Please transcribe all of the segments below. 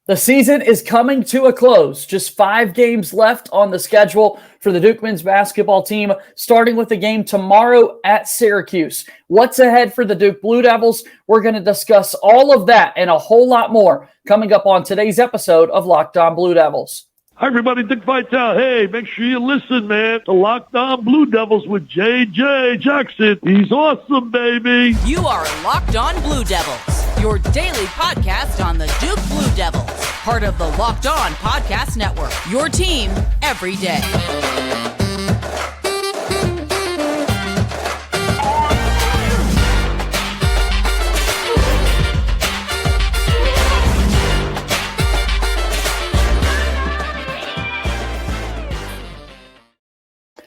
The season is coming to a close. Just 5 games left on the schedule for the Duke men's basketball team, starting with the game tomorrow at Syracuse. What's ahead for the Duke Blue Devils? We're going to discuss all of that and a whole lot more coming up on today's episode of Locked On Blue Devils. Hi, everybody. Dick Vitale. Hey, make sure you listen, man, to Locked On Blue Devils with J.J. Jackson. He's awesome, baby. You are Locked On Blue Devils, your daily podcast on the Duke Blue Devils, part of the Locked On Podcast Network, your team every day.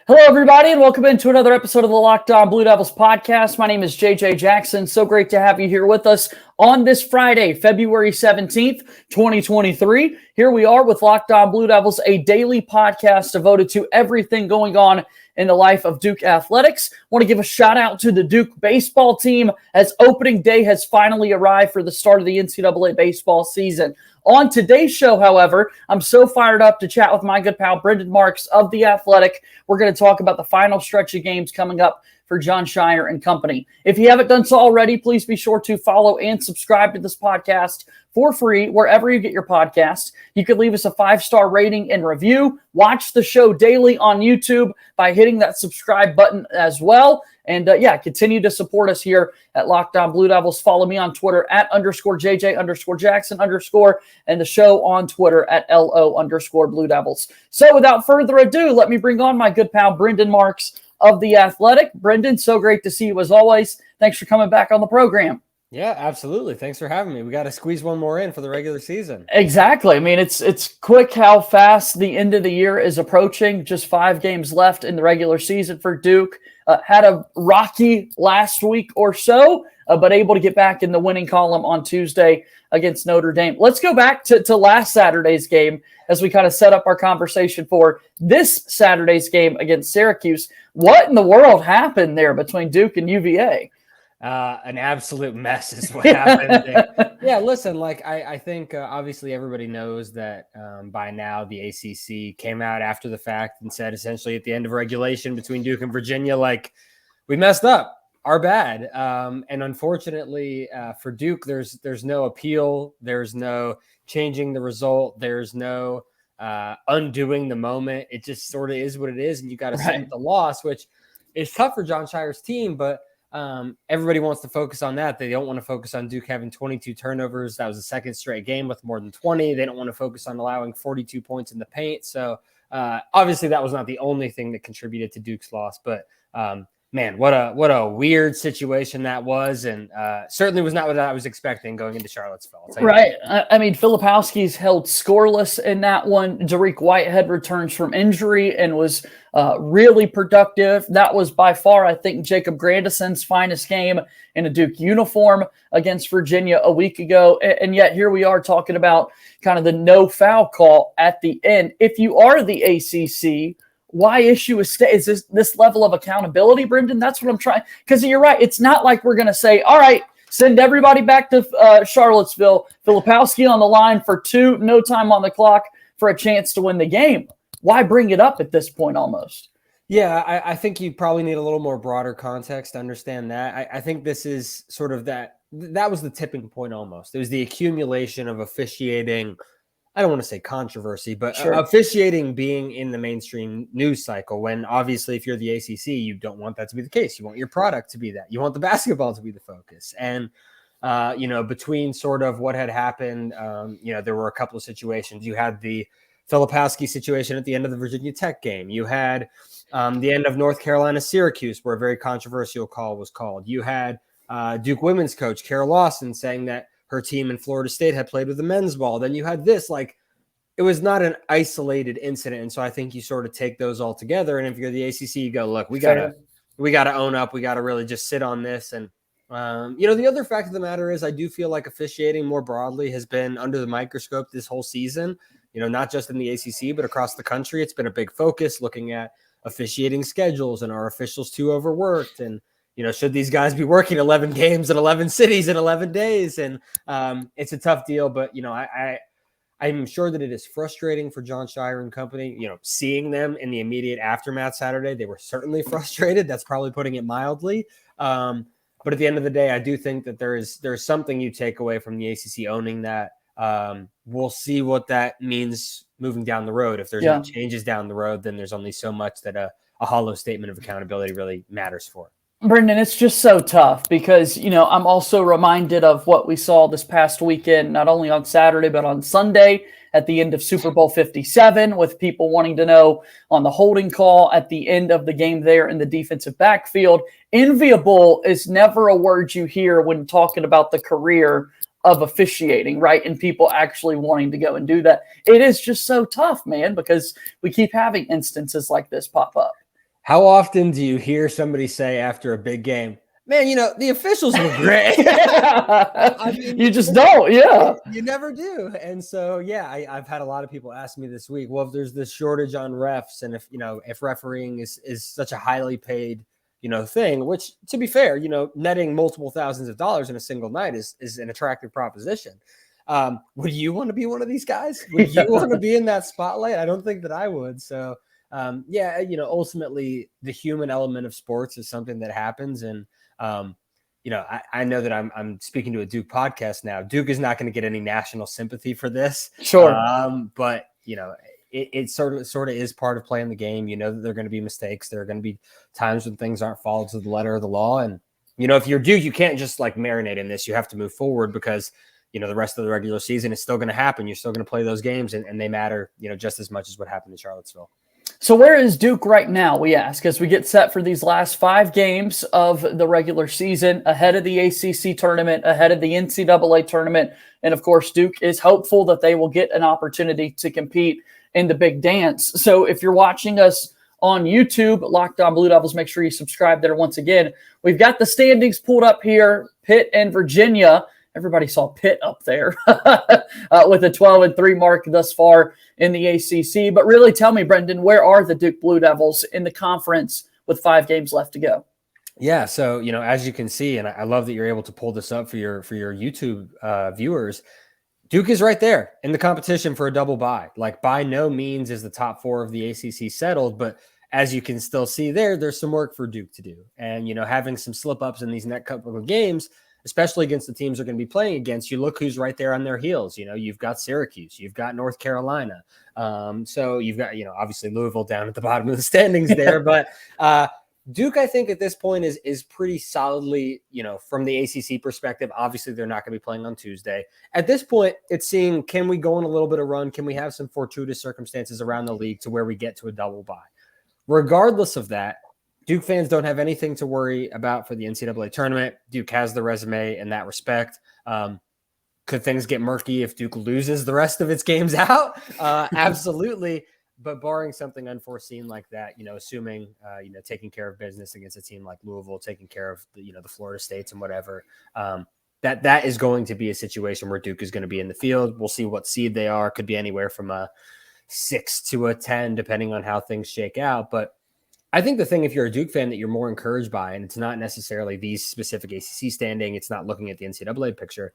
Hello, everybody, and welcome into another episode of the Locked On Blue Devils podcast. My name is JJ Jackson. So great to have you here with us on this Friday, February 17th, 2023. Here we are with Locked On Blue Devils, a daily podcast devoted to everything going on in the life of Duke athletics. I want to give a shout out to the Duke baseball team as opening day has finally arrived for the start of the NCAA baseball season. On today's show, however, I'm so fired up to chat with my good pal Brendan Marks of The Athletic. We're going to talk about the final stretch of games coming up for Jon Scheyer and company. If you haven't done so already, please be sure to follow and subscribe to this podcast for free wherever you get your podcast. You can leave us a 5-star rating and review. Watch the show daily on YouTube by hitting that subscribe button as well. And continue to support us here at Locked On Blue Devils. Follow me on Twitter at _JJ_Jackson_ and the show on Twitter at LO_Blue Devils. So without further ado, let me bring on my good pal Brendan Marks of The Athletic. Brendan, so great to see you as always. Thanks for coming back on the program. Yeah, absolutely. Thanks for having me. We got to squeeze one more in for the regular season. Exactly. I mean, it's quick how fast the end of the year is approaching. Just 5 games left in the regular season for Duke. Had a rocky last week or so, but able to get back in the winning column on Tuesday against Notre Dame. Let's go back to last Saturday's game as we kind of set up our conversation for this Saturday's game against Syracuse. What in the world happened there between Duke and UVA? An absolute mess is what happened there. Yeah, listen, I think obviously everybody knows that by now the ACC came out after the fact and said essentially at the end of regulation between Duke and Virginia, we messed up, our bad. And unfortunately for Duke, there's no appeal. There's no changing the result. There's no undoing the moment. It just sort of is what it is. And you got to sit with the loss, which is tough for Jon Scheyer's team, but everybody wants to focus on that. They don't want to focus on Duke having 22 turnovers. That was the second straight game with more than 20. They don't want to focus on allowing 42 points in the paint. So obviously that was not the only thing that contributed to Duke's loss, but man, what a weird situation that was. And certainly was not what I was expecting going into Charlottesville. Right. I mean, Filipowski's held scoreless in that one. Dariq Whitehead returns from injury and was really productive. That was by far, I think, Jacob Grandison's finest game in a Duke uniform against Virginia a week ago. And yet here we are talking about kind of the no foul call at the end. If you are the ACC, why issue a stay? Is this level of accountability, Brendan? That's what I'm trying. Because you're right. It's not like we're going to say, all right, send everybody back to Charlottesville. Filipowski on the line for 2, no time on the clock for a chance to win the game. Why bring it up at this point almost? Yeah, I think you probably need a little more broader context to understand that. I think this is sort of that was the tipping point almost. It was the accumulation of officiating. I don't want to say controversy, but officiating being in the mainstream news cycle when obviously if you're the ACC, you don't want that to be the case. You want your product to be that. You want the basketball to be the focus. And, between sort of what had happened, there were a couple of situations. You had the Filipowski situation at the end of the Virginia Tech game. You had the end of North Carolina Syracuse where a very controversial call was called. You had Duke women's coach Kara Lawson saying that her team in Florida State had played with the men's ball. Then you had this, it was not an isolated incident. And so I think you sort of take those all together. And if you're the ACC, you go, look, we got to own up. We got to really just sit on this. And, the other fact of the matter is I do feel like officiating more broadly has been under the microscope this whole season, not just in the ACC, but across the country. It's been a big focus looking at officiating schedules and are officials too overworked? And, should these guys be working 11 games in 11 cities in 11 days? And it's a tough deal, but, I'm sure that it is frustrating for Jon Scheyer and company. Seeing them in the immediate aftermath Saturday, they were certainly frustrated. That's probably putting it mildly. But at the end of the day, I do think that there's something you take away from the ACC owning that. We'll see what that means moving down the road. If there's any changes down the road, then there's only so much that a hollow statement of accountability really matters for. Brendan, it's just so tough because, I'm also reminded of what we saw this past weekend, not only on Saturday, but on Sunday at the end of Super Bowl 57, with people wanting to know on the holding call at the end of the game there in the defensive backfield. Enviable is never a word you hear when talking about the career of officiating, right? And people actually wanting to go and do that. It is just so tough, man, because we keep having instances like this pop up. How often do you hear somebody say after a big game, man, the officials were great? You just don't. Yeah. You never do. And so, I've had a lot of people ask me this week, well, if there's this shortage on refs and if refereeing is such a highly paid, thing, which to be fair, netting multiple thousands of dollars in a single night is an attractive proposition. Would you want to be one of these guys? Would you want to be in that spotlight? I don't think that I would. So, ultimately the human element of sports is something that happens. And, I know that I'm speaking to a Duke podcast now. Duke is not going to get any national sympathy for this. Sure. But it sort of is part of playing the game. That there are going to be mistakes. There are going to be times when things aren't followed to the letter of the law. And, if you're Duke, you can't just marinate in this. You have to move forward because, the rest of the regular season is still going to happen. You're still going to play those games and they matter, just as much as what happened in Charlottesville. So where is Duke right now, we ask, as we get set for these last 5 games of the regular season, ahead of the ACC tournament, ahead of the NCAA tournament. And, of course, Duke is hopeful that they will get an opportunity to compete in the big dance. So if you're watching us on YouTube, Locked On Blue Devils, make sure you subscribe there once again. We've got the standings pulled up here, Pitt and Virginia. Everybody saw Pitt up there with a 12-3 mark thus far in the ACC. But really tell me, Brendan, where are the Duke Blue Devils in the conference with 5 games left to go? Yeah, so, as you can see, and I love that you're able to pull this up for your YouTube viewers, Duke is right there in the competition for a double bye. By no means is the top 4 of the ACC settled, but as you can still see there's some work for Duke to do. And, having some slip-ups in these next couple of games, especially against the teams they're going to be playing against, you look who's right there on their heels. You've got Syracuse, you've got North Carolina. So you've got, obviously Louisville down at the bottom of the standings there. But Duke, I think at this point is pretty solidly, from the ACC perspective. Obviously, they're not going to be playing on Tuesday. At this point, it's seeing, can we go on a little bit of run? Can we have some fortuitous circumstances around the league to where we get to a double bye? Regardless of that, Duke fans don't have anything to worry about for the NCAA tournament. Duke has the resume in that respect. Could things get murky if Duke loses the rest of its games out? Absolutely. But barring something unforeseen like that, assuming, taking care of business against a team like Louisville, taking care of the Florida States and whatever, that is going to be a situation where Duke is going to be in the field. We'll see what seed they are. Could be anywhere from a 6 to a 10, depending on how things shake out. But I think the thing, if you're a Duke fan, that you're more encouraged by, and it's not necessarily these specific ACC standing, it's not looking at the NCAA picture,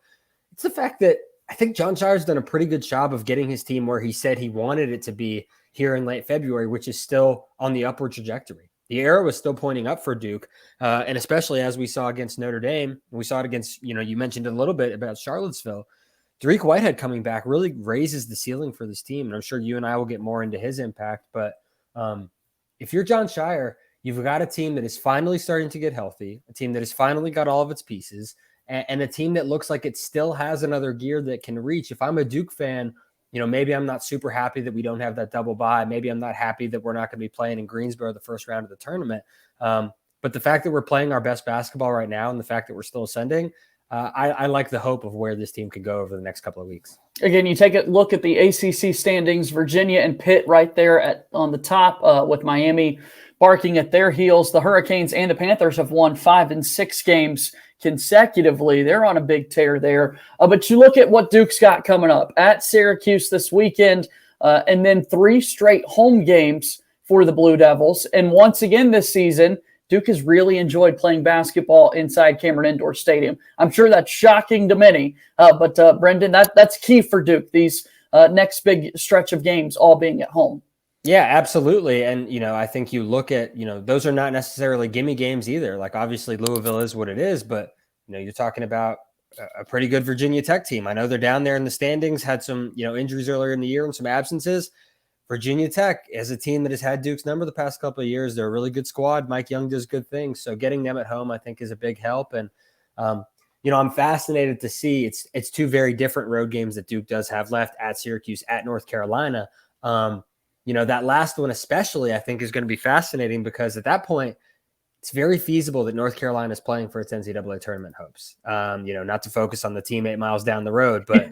it's the fact that I think Jon Scheyer's done a pretty good job of getting his team where he said he wanted it to be here in late February, which is still on the upward trajectory. The arrow is still pointing up for Duke, and especially as we saw against Notre Dame, we saw it against, you mentioned a little bit about Charlottesville. Dariq Whitehead coming back really raises the ceiling for this team, and I'm sure you and I will get more into his impact, but if you're Jon Scheyer, you've got a team that is finally starting to get healthy, a team that has finally got all of its pieces, and a team that looks like it still has another gear that can reach. If I'm a Duke fan, maybe I'm not super happy that we don't have that double bye. Maybe I'm not happy that we're not going to be playing in Greensboro the first round of the tournament. But the fact that we're playing our best basketball right now and the fact that we're still ascending, I like the hope of where this team could go over the next couple of weeks. Again, you take a look at the ACC standings, Virginia and Pitt right there on the top with Miami barking at their heels. The Hurricanes and the Panthers have won 5 and 6 games consecutively. They're on a big tear there. But you look at what Duke's got coming up at Syracuse this weekend, and then 3 straight home games for the Blue Devils. And once again this season, Duke has really enjoyed playing basketball inside Cameron Indoor Stadium. I'm sure that's shocking to many, but Brendan, that's key for Duke these next big stretch of games all being at home. Yeah, absolutely. And, I think you look at, those are not necessarily gimme games either. Like, obviously Louisville is what it is, but, you're talking about a pretty good Virginia Tech team. I know they're down there in the standings, had some, injuries earlier in the year and some absences. Virginia Tech is a team that has had Duke's number the past couple of years. They're a really good squad. Mike Young does good things. So getting them at home, I think, is a big help. And, I'm fascinated to see it's two very different road games that Duke does have left, at Syracuse, at North Carolina. That last one especially, I think, is going to be fascinating because at that point, it's very feasible that North Carolina is playing for its NCAA tournament hopes. Not to focus on the team 8 miles down the road, but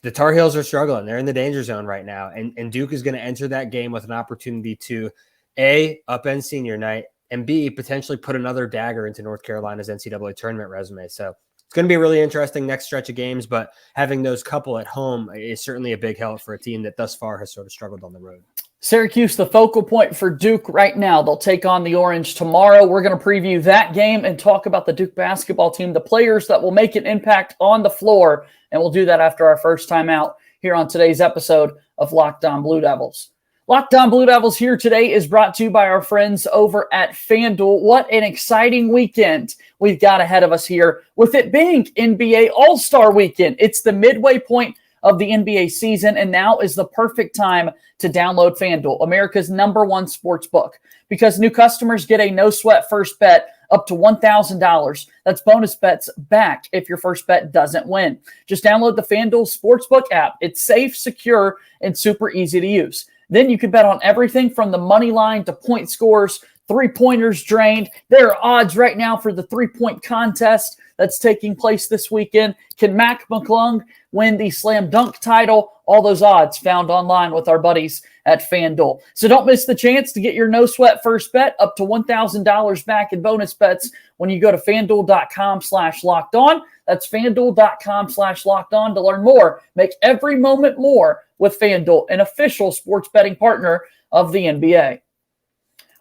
the Tar Heels are struggling. They're in the danger zone right now. And Duke is going to enter that game with an opportunity to, A, upend senior night, and B, potentially put another dagger into North Carolina's NCAA tournament resume. So it's going to be a really interesting next stretch of games, but having those couple at home is certainly a big help for a team that thus far has sort of struggled on the road. Syracuse, the focal point for Duke right now. They'll take on the Orange tomorrow. We're going to preview that game and talk about the Duke basketball team, the players that will make an impact on the floor, and we'll do that after our first time out here on today's episode of Locked On Blue Devils. Locked On Blue Devils here today is brought to you by our friends over at FanDuel. What an exciting weekend we've got ahead of us here, with it being NBA All-Star Weekend. It's the midway point of the NBA season, and now is the perfect time to download FanDuel, America's #1 sports book, because new customers get a no-sweat first bet up to $1,000. That's bonus bets back if your first bet doesn't win. Just download the FanDuel Sportsbook app. It's safe, secure, and super easy to use. Then you can bet on everything from the money line to point scores, three-pointers drained. There are odds right now for the three-point contest that's taking place this weekend. Can Mac McClung win the slam dunk title? All those odds found online with our buddies at FanDuel. So don't miss the chance to get your no-sweat first bet up to $1,000 back in bonus bets when you go to FanDuel.com/lockedon. That's FanDuel.com/lockedon to learn more. Make every moment more with FanDuel, an official sports betting partner of the NBA.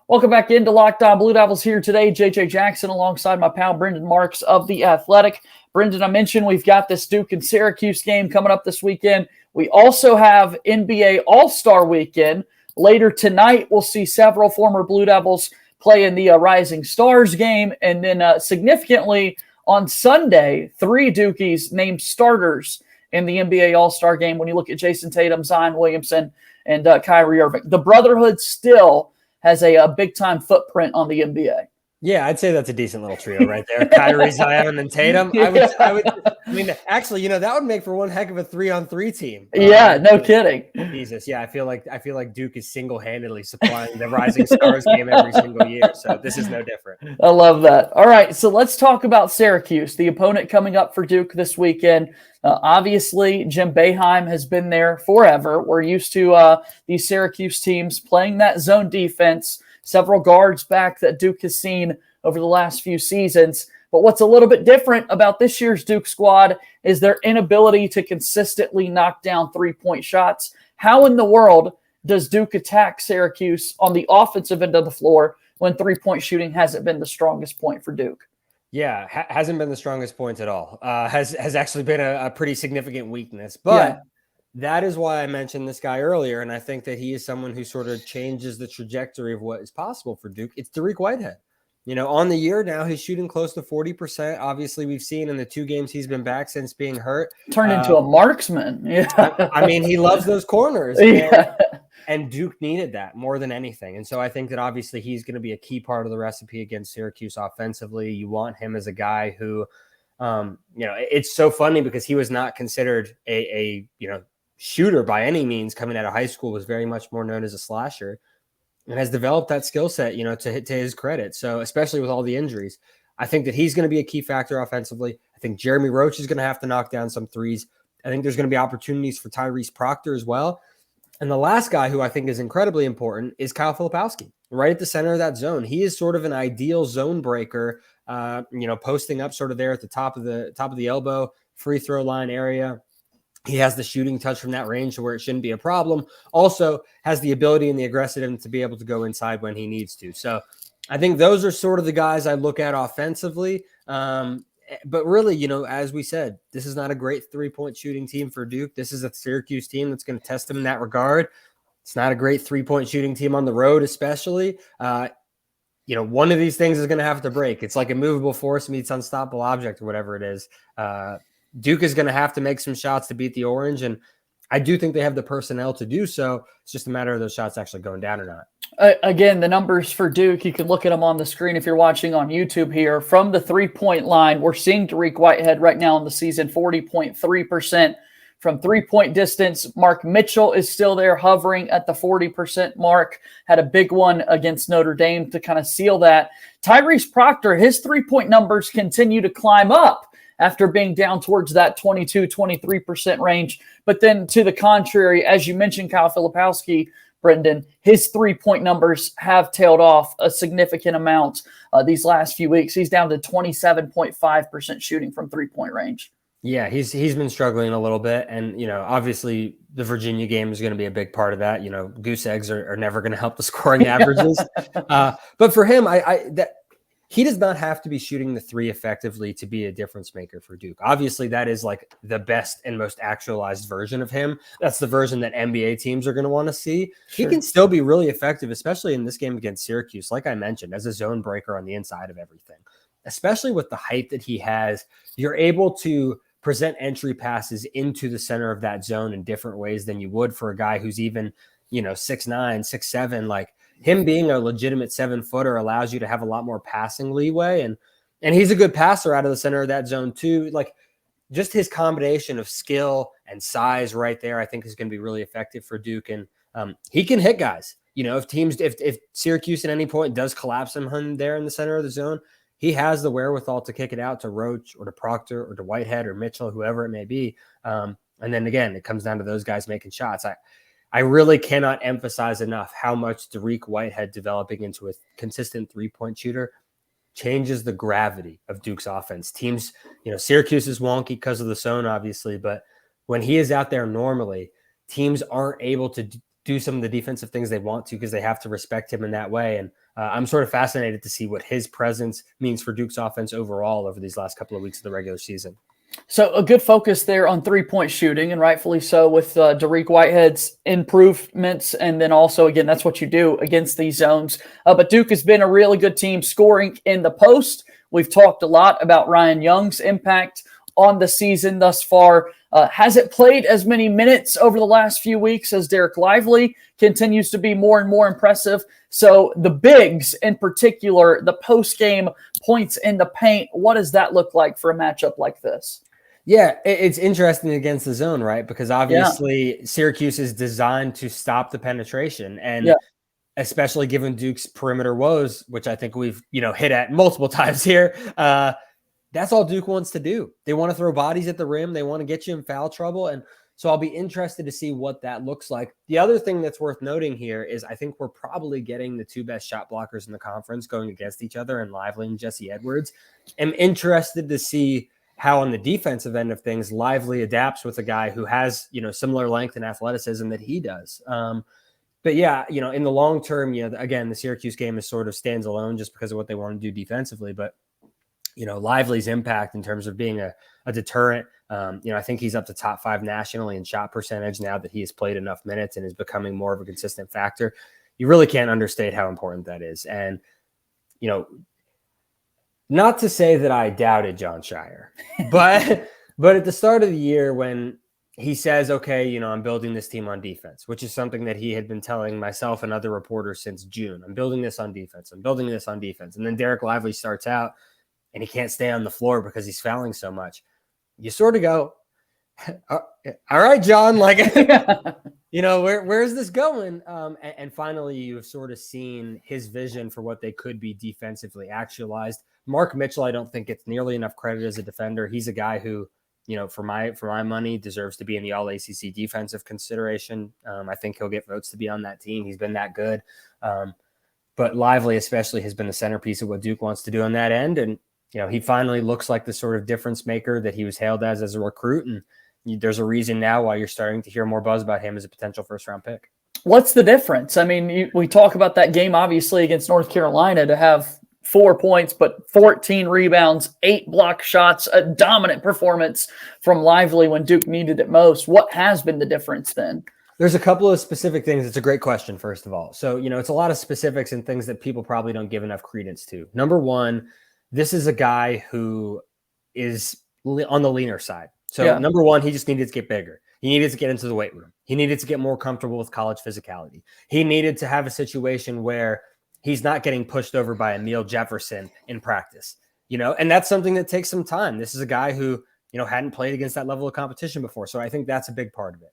Welcome back into Locked On Blue Devils here today. JJ Jackson alongside my pal Brendan Marks of The Athletic. Brendan, I mentioned we've got this Duke and Syracuse game coming up this weekend. We also have NBA All-Star Weekend. Later tonight, we'll see several former Blue Devils play in the Rising Stars game. And then significantly on Sunday, 3 Dukies named starters in the NBA All-Star game when you look at Jason Tatum, Zion Williamson, and Kyrie Irving. The Brotherhood still has a big-time footprint on the NBA. Yeah, I'd say that's a decent little trio right there. Kyrie, Zion, and Tatum. Actually, that would make for one heck of a 3-on-3 team. Yeah, no kidding. Jesus, yeah, I feel like Duke is single-handedly supplying the Rising Stars game every single year. So this is no different. I love that. All right, so let's talk about Syracuse, the opponent coming up for Duke this weekend. Obviously, Jim Boeheim has been there forever. We're used to these Syracuse teams playing that zone defense. Several guards back that Duke has seen over the last few seasons. But what's a little bit different about this year's Duke squad is their inability to consistently knock down three-point shots. How in the world does Duke attack Syracuse on the offensive end of the floor when three-point shooting hasn't been the strongest point for Duke? Yeah, hasn't been the strongest point at all. Has actually been a pretty significant weakness. But that is why I mentioned this guy earlier, and I think that he is someone who sort of changes the trajectory of what is possible for Duke. It's Dariq Whitehead. On the year now, he's shooting close to 40%. Obviously, we've seen in the 2 games he's been back since being hurt. Turned into a marksman. Yeah. I mean, he loves those corners. Yeah. And Duke needed that more than anything. And so I think that obviously he's going to be a key part of the recipe against Syracuse offensively. You want him as a guy who, it's so funny because he was not considered a shooter by any means coming out of high school, was very much more known as a slasher and has developed that skill set, to his credit. So especially with all the injuries, I think that he's going to be a key factor offensively. I think Jeremy Roach is going to have to knock down some threes. I think there's going to be opportunities for Tyrese Proctor as well. And the last guy who I think is incredibly important is Kyle Filipowski, right at the center of that zone. He is sort of an ideal zone breaker, posting up sort of there at the top of the elbow, free throw line area. He has the shooting touch from that range to where it shouldn't be a problem. Also has the ability and the aggressiveness to be able to go inside when he needs to. So I think those are sort of the guys I look at offensively. And But really, as we said, this is not a great 3-point shooting team for Duke. This is a Syracuse team that's going to test them in that regard. It's not a great 3-point shooting team on the road, especially. One of these things is going to have to break. It's like a movable force meets unstoppable object or whatever it is. Duke is going to have to make some shots to beat the Orange, and I do think they have the personnel to do so. It's just a matter of those shots actually going down or not. Again, the numbers for Duke, you can look at them on the screen if you're watching on YouTube here. From the 3-point line, we're seeing Dariq Whitehead right now in the season, 40.3% from 3-point distance. Mark Mitchell is still there hovering at the 40% mark. Had a big one against Notre Dame to kind of seal that. Tyrese Proctor, his 3-point numbers continue to climb up after being down towards that 22-23% range. But then to the contrary, as you mentioned, Kyle Filipowski, Brendan, his 3-point numbers have tailed off a significant amount these last few weeks. He's down to 27.5% shooting from 3-point range. Yeah, he's been struggling a little bit. And, obviously the Virginia game is going to be a big part of that. Goose eggs are never going to help the scoring averages. But for him, he does not have to be shooting the 3 effectively to be a difference maker for Duke. Obviously, that is like the best and most actualized version of him. That's the version that NBA teams are going to want to see. Sure. He can still be really effective, especially in this game against Syracuse, like I mentioned, as a zone breaker on the inside of everything. Especially with the height that he has, you're able to present entry passes into the center of that zone in different ways than you would for a guy who's even, 6'9", 6'7", like him being a legitimate 7-footer allows you to have a lot more passing leeway. And he's a good passer out of the center of that zone too. Like just his combination of skill and size right there, I think is going to be really effective for Duke. And he can hit guys, if Syracuse at any point does collapse him there in the center of the zone, he has the wherewithal to kick it out to Roach or to Proctor or to Whitehead or Mitchell, whoever it may be. And then again, it comes down to those guys making shots. I really cannot emphasize enough how much Dariq Whitehead developing into a consistent 3-point shooter changes the gravity of Duke's offense. Teams, Syracuse is wonky because of the zone, obviously, but when he is out there normally, teams aren't able to do some of the defensive things they want to because they have to respect him in that way. And I'm sort of fascinated to see what his presence means for Duke's offense overall over these last couple of weeks of the regular season. So a good focus there on 3-point shooting, and rightfully so, with Dariq Whitehead's improvements. And then also, again, that's what you do against these zones. But Duke has been a really good team scoring in the post. We've talked a lot about Ryan Young's impact on the season thus far. Hasn't played as many minutes over the last few weeks as Derek Lively, continues to be more and more impressive. So the bigs in particular, the post-game points in the paint, what does that look like for a matchup like this? Yeah, it's interesting against the zone, right? Because obviously Syracuse is designed to stop the penetration. And especially given Duke's perimeter woes, which I think we've, hit at multiple times here, that's all Duke wants to do. They want to throw bodies at the rim. They want to get you in foul trouble. And so I'll be interested to see what that looks like. The other thing that's worth noting here is I think we're probably getting the 2 best shot blockers in the conference going against each other, and Lively and Jesse Edwards. I'm interested to see how on the defensive end of things, Lively adapts with a guy who has, similar length and athleticism that he does. But yeah, in the long term, again, the Syracuse game is sort of stands alone just because of what they want to do defensively. But Lively's impact in terms of being a deterrent, I think he's up to top 5 nationally in shot percentage now that he has played enough minutes and is becoming more of a consistent factor. You really can't understate how important that is. And, not to say that I doubted John Shire, but at the start of the year when he says, okay, I'm building this team on defense, which is something that he had been telling myself and other reporters since June. I'm building this on defense. I'm building this on defense. And then Derek Lively starts out and he can't stay on the floor because he's fouling so much. You sort of go, all right, John, where's this going? And finally, you've sort of seen his vision for what they could be defensively actualized. Mark Mitchell, I don't think gets nearly enough credit as a defender. He's a guy who, for my money, deserves to be in the All-ACC defensive consideration. I think he'll get votes to be on that team. He's been that good. But Lively especially has been the centerpiece of what Duke wants to do on that end. And, he finally looks like the sort of difference maker that he was hailed as a recruit. And there's a reason now why you're starting to hear more buzz about him as a potential first-round pick. What's the difference? I mean, we talk about that game, obviously, against North Carolina to have 4 points, but 14 rebounds, 8 block shots, a dominant performance from Lively when Duke needed it most. What has been the difference then? There's a couple of specific things. It's a great question, first of all. So, it's a lot of specifics and things that people probably don't give enough credence to. Number one, this is a guy who is on the leaner side. So Number one, he just needed to get bigger. He needed to get into the weight room. He needed to get more comfortable with college physicality. He needed to have a situation where he's not getting pushed over by Emil Jefferson in practice, and that's something that takes some time. This is a guy who, hadn't played against that level of competition before. So I think that's a big part of it.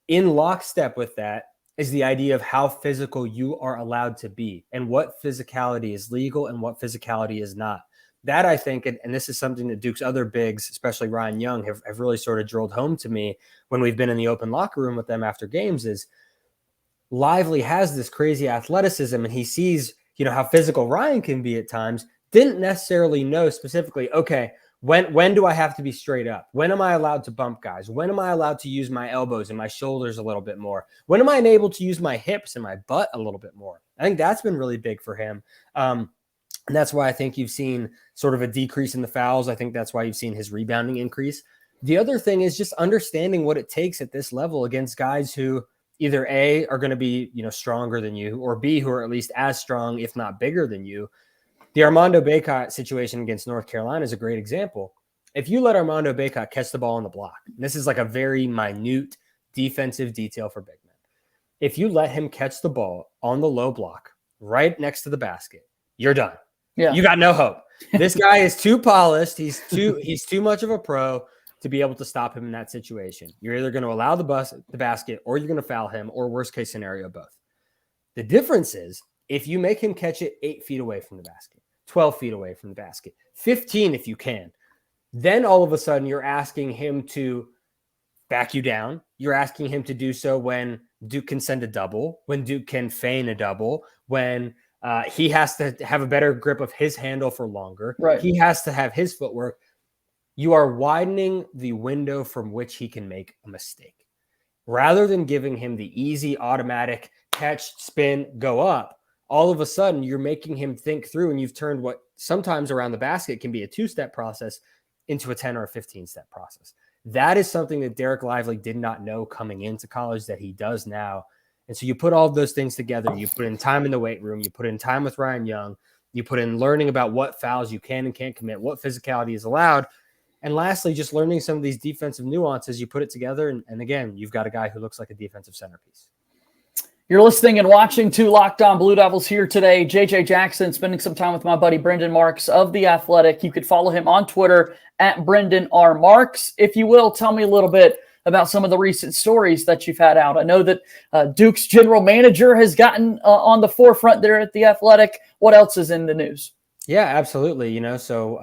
In lockstep with that is the idea of how physical you are allowed to be and what physicality is legal and what physicality is not. That I think, and this is something that Duke's other bigs, especially Ryan Young, have really sort of drilled home to me when we've been in the open locker room with them after games, is Lively has this crazy athleticism and he sees, how physical Ryan can be at times, didn't necessarily know specifically, okay, when do I have to be straight up? When am I allowed to bump guys? When am I allowed to use my elbows and my shoulders a little bit more? When am I able to use my hips and my butt a little bit more? I think that's been really big for him. And that's why I think you've seen sort of a decrease in the fouls. I think that's why you've seen his rebounding increase. The other thing is just understanding what it takes at this level against guys who either A, are going to be, stronger than you, or B, who are at least as strong, if not bigger than you. The Armando Bacot situation against North Carolina is a great example. If you let Armando Bacot catch the ball on the block, this is like a very minute defensive detail for big men. If you let him catch the ball on the low block right next to the basket, you're done. Yeah. You got no hope. This guy is too polished. He's too much of a pro to be able to stop him in that situation. You're either going to allow the basket or you're going to foul him, or worst case scenario, both. The difference is if you make him catch it 8 feet away from the basket, 12 feet away from the basket, 15 if you can, then all of a sudden you're asking him to back you down. You're asking him to do so when Duke can send a double, when Duke can feign a double, when he has to have a better grip of his handle for longer. Right. He has to have his footwork. You are widening the window from which he can make a mistake. Rather than giving him the easy, automatic catch, spin, go up, all of a sudden you're making him think through, and you've turned what sometimes around the basket can be a 2-step process into a 10 or a 15-step process. That is something that Derek Lively did not know coming into college that he does now. And so you put all of those things together. You put in time in the weight room. You put in time with Ryan Young. You put in learning about what fouls you can and can't commit, what physicality is allowed. And lastly, just learning some of these defensive nuances. You put it together, and again, you've got a guy who looks like a defensive centerpiece. You're listening and watching to Locked On Blue Devils here today. JJ Jackson spending some time with my buddy Brendan Marks of The Athletic. You could follow him on Twitter at Brendan R. Marks. If you will, tell me a little bit about some of the recent stories that you've had out. I know that Duke's general manager has gotten on the forefront there at The Athletic. What else is in the news? Yeah, absolutely. So,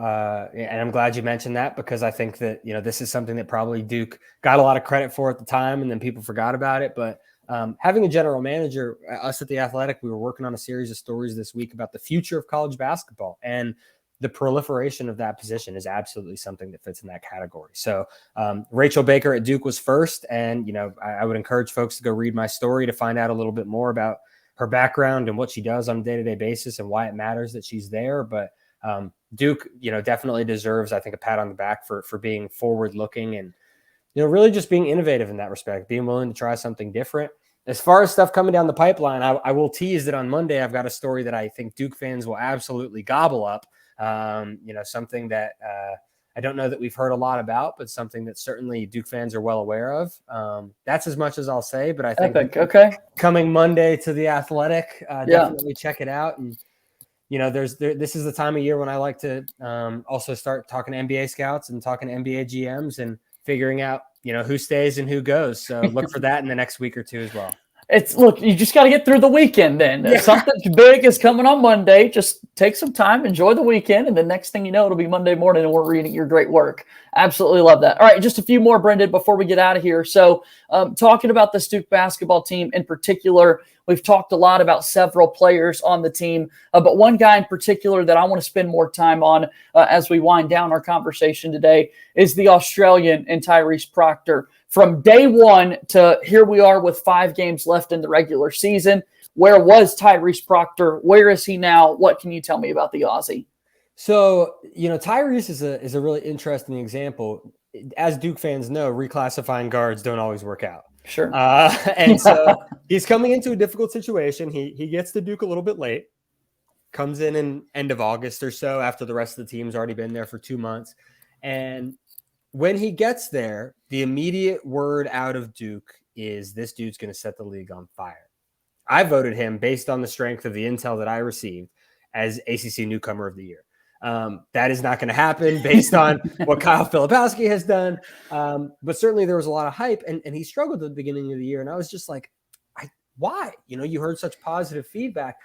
and I'm glad you mentioned that, because I think that, this is something that probably Duke got a lot of credit for at the time, and then people forgot about it. But having a general manager, us at The Athletic, we were working on a series of stories this week about the future of college basketball, and the proliferation of that position is absolutely something that fits in that category. So Rachel Baker at Duke was first. And, I would encourage folks to go read my story to find out a little bit more about her background and what she does on a day-to-day basis and why it matters that she's there. But Duke, definitely deserves, I think, a pat on the back for being forward-looking and, really just being innovative in that respect, being willing to try something different. As far as stuff coming down the pipeline, I will tease that on Monday I've got a story that I think Duke fans will absolutely gobble up. Something that I don't know that we've heard a lot about, but something that certainly Duke fans are well aware of. That's as much as I'll say, but I think coming Monday to The Athletic, definitely check it out. And, this is the time of year when I like to also start talking to NBA scouts and talking to NBA GMs and figuring out, who stays and who goes. So look for that in the next week or two as well. Look, you just got to get through the weekend then. Yeah. Something big is coming on Monday. Just take some time, enjoy the weekend, and the next thing you know, it'll be Monday morning and we're reading your great work. Absolutely love that. All right, just a few more, Brendan, before we get out of here. So talking about this Duke basketball team in particular, we've talked a lot about several players on the team, but one guy in particular that I want to spend more time on as we wind down our conversation today is the Australian and Tyrese Proctor. From day one to here we are with 5 games left in the regular season. Where was Tyrese Proctor? Where is he now? What can you tell me about the Aussie? So, Tyrese is a really interesting example. As Duke fans know, reclassifying guards don't always work out. Sure. And so he's coming into a difficult situation. He gets to Duke a little bit late, comes in end of August or so after the rest of the team's already been there for 2 months. And when he gets there, the immediate word out of Duke is this dude's going to set the league on fire. I voted him based on the strength of the intel that I received as ACC Newcomer of the Year. That is not going to happen based on what Kyle Filipowski has done. But certainly there was a lot of hype, and he struggled at the beginning of the year. And I was just like, why? You heard such positive feedback.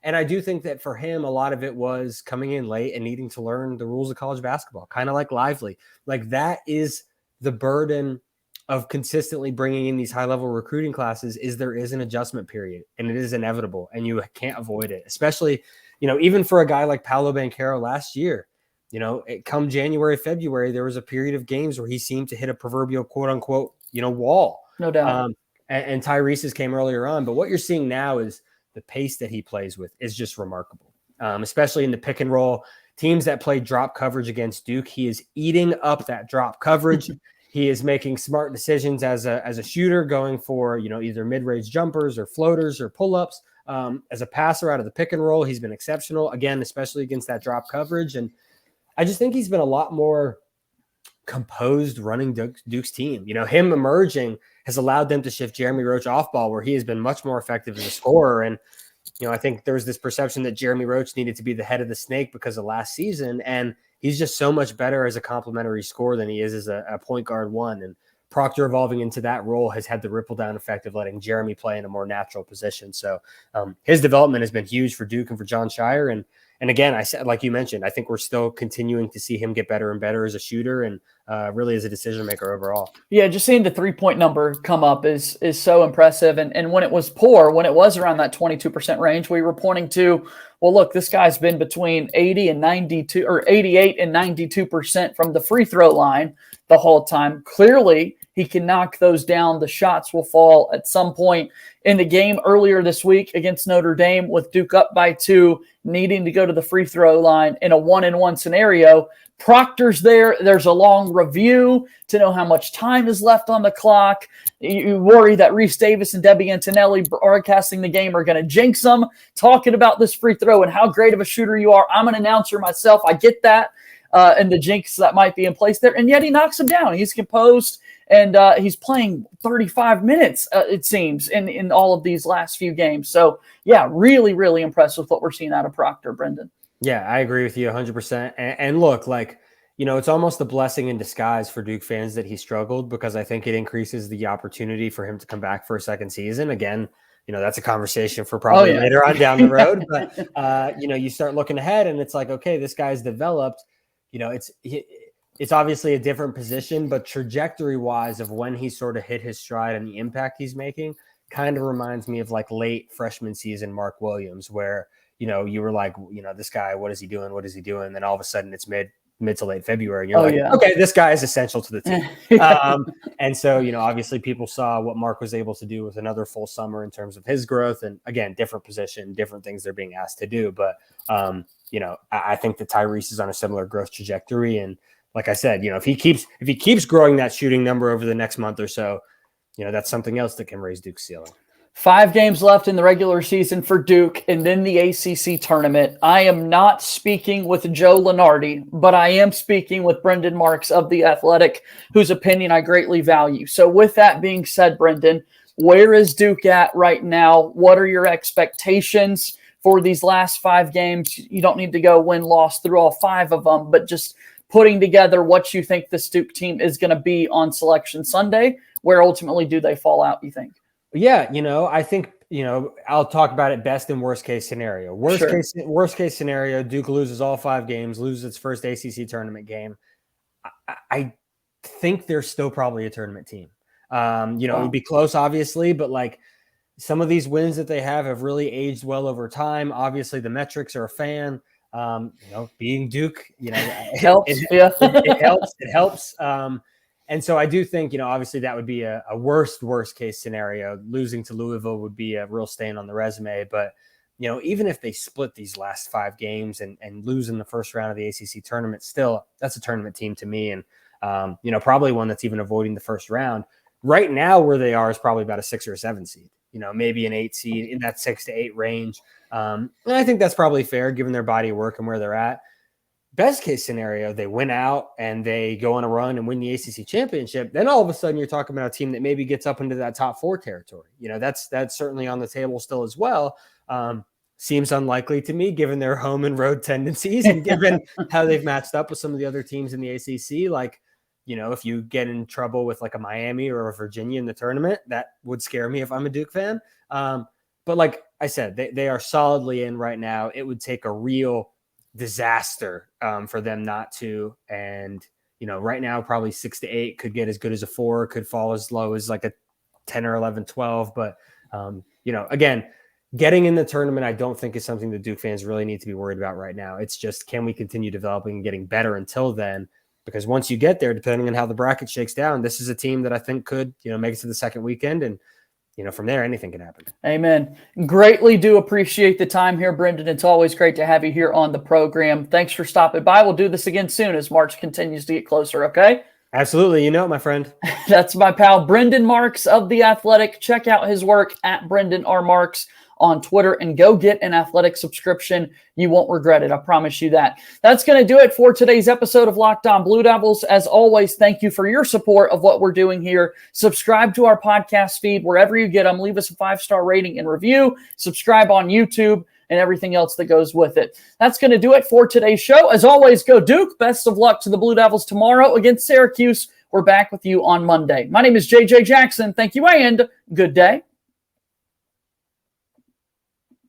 And I do think that for him, a lot of it was coming in late and needing to learn the rules of college basketball, kind of like Lively. Like that is the burden of consistently bringing in these high-level recruiting classes is there is an adjustment period, and it is inevitable, and you can't avoid it, especially – even for a guy like Paolo Banchero last year, come January, February, there was a period of games where he seemed to hit a proverbial quote unquote, wall. No doubt. And Tyrese's came earlier on, but what you're seeing now is the pace that he plays with is just remarkable. Especially in the pick and roll teams that play drop coverage against Duke. He is eating up that drop coverage. He is making smart decisions as a shooter, going for, either mid-range jumpers or floaters or pull-ups. As a passer out of the pick and roll, he's been exceptional, again, especially against that drop coverage. And I just think he's been a lot more composed running Duke's team. Him emerging has allowed them to shift Jeremy Roach off ball, where he has been much more effective as a scorer. And, I think there was this perception that Jeremy Roach needed to be the head of the snake because of last season. And he's just so much better as a complementary scorer than he is as a point guard one. And Proctor evolving into that role has had the ripple down effect of letting Jeremy play in a more natural position. So his development has been huge for Duke and for John Shire. And again, I said, like you mentioned, I think we're still continuing to see him get better and better as a shooter and really as a decision maker overall. Yeah, just seeing the 3-point number come up is so impressive. And when it was poor, when it was around that 22% range, we were pointing to, well, look, this guy's been between 80 and 92 or 88 and 92% from the free throw line the whole time. Clearly, he can knock those down. The shots will fall at some point. In the game earlier this week against Notre Dame with Duke up by 2, needing to go to the free throw line in a 1-and-1 scenario, Proctor's there. There's a long review to know how much time is left on the clock. You worry that Reese Davis and Debbie Antonelli broadcasting the game are going to jinx them, talking about this free throw and how great of a shooter you are. I'm an announcer myself. I get that. And the jinx that might be in place there. And yet he knocks him down. He's composed, and he's playing 35 minutes, it seems, in all of these last few games. So, yeah, really, really impressed with what we're seeing out of Proctor, Brendan. Yeah, I agree with you 100%. And look, it's almost a blessing in disguise for Duke fans that he struggled, because I think it increases the opportunity for him to come back for a second season. Again, that's a conversation for probably later on down the road. But, you start looking ahead and it's like, okay, this guy's developed. It's obviously a different position, but trajectory-wise of when he sort of hit his stride and the impact he's making kind of reminds me of like late freshman season Mark Williams, where, you were like, this guy, what is he doing? What is he doing? And then all of a sudden it's mid to late February. And you're okay, this guy is essential to the team. And so, obviously people saw what Mark was able to do with another full summer in terms of his growth. And again, different position, different things they're being asked to do. But, I think that Tyrese is on a similar growth trajectory. And like I said, if he keeps growing that shooting number over the next month or so, that's something else that can raise Duke's ceiling. 5 games left in the regular season for Duke and then the ACC tournament. I am not speaking with Joe Lunardi, but I am speaking with Brendan Marks of The Athletic, whose opinion I greatly value. So with that being said, Brendan, where is Duke at right now? What are your expectations for these last 5 games? You don't need to go win-loss through all 5 of them, but just putting together what you think this Duke team is going to be on Selection Sunday. Where ultimately do they fall out, you think? Yeah, I think, I'll talk about it best in worst case scenario. Worst case scenario, Duke loses all 5 games, loses its first ACC tournament game. I think they're still probably a tournament team. It would be close, obviously, but like some of these wins that they have really aged well over time. Obviously, the metrics are a fan. Being Duke, helps. It helps. And so I do think, obviously that would be a worst case scenario. Losing to Louisville would be a real stain on the resume. But, even if they split these last 5 games and lose in the first round of the ACC tournament, still, that's a tournament team to me. And, probably one that's even avoiding the first round. Right now, where they are is probably about a 6 or a 7 seed, maybe an 8 seed in that 6 to 8 range. And I think that's probably fair given their body of work and where they're at. Best case scenario, they win out and they go on a run and win the ACC championship. Then all of a sudden you're talking about a team that maybe gets up into that top 4 territory. That's certainly on the table still as well. Seems unlikely to me given their home and road tendencies and given how they've matched up with some of the other teams in the ACC. Like, if you get in trouble with like a Miami or a Virginia in the tournament, that would scare me if I'm a Duke fan. But like I said, they are solidly in right now. It would take a real disaster for them not to. And, right now, probably 6 to 8 could get as good as a 4, could fall as low as like a 10 or 11, 12. But, again, getting in the tournament, I don't think is something the Duke fans really need to be worried about right now. It's just, can we continue developing and getting better until then? Because once you get there, depending on how the bracket shakes down, this is a team that I think could, make it to the second weekend. And, from there, anything can happen. Amen. Greatly do appreciate the time here, Brendan. It's always great to have you here on the program. Thanks for stopping by. We'll do this again soon as March continues to get closer, okay? Absolutely. My friend. That's my pal, Brendan Marks of The Athletic. Check out his work at Brendan R. Marks on Twitter and go get an Athletic subscription. You won't regret it. I promise you that. That's going to do it for today's episode of Locked On Blue Devils. As always, thank you for your support of what we're doing here. Subscribe to our podcast feed wherever you get them. Leave us a 5-star rating and review. Subscribe on YouTube and everything else that goes with it. That's going to do it for today's show. As always, go Duke. Best of luck to the Blue Devils tomorrow against Syracuse. We're back with you on Monday. My name is JJ Jackson. Thank you and good day.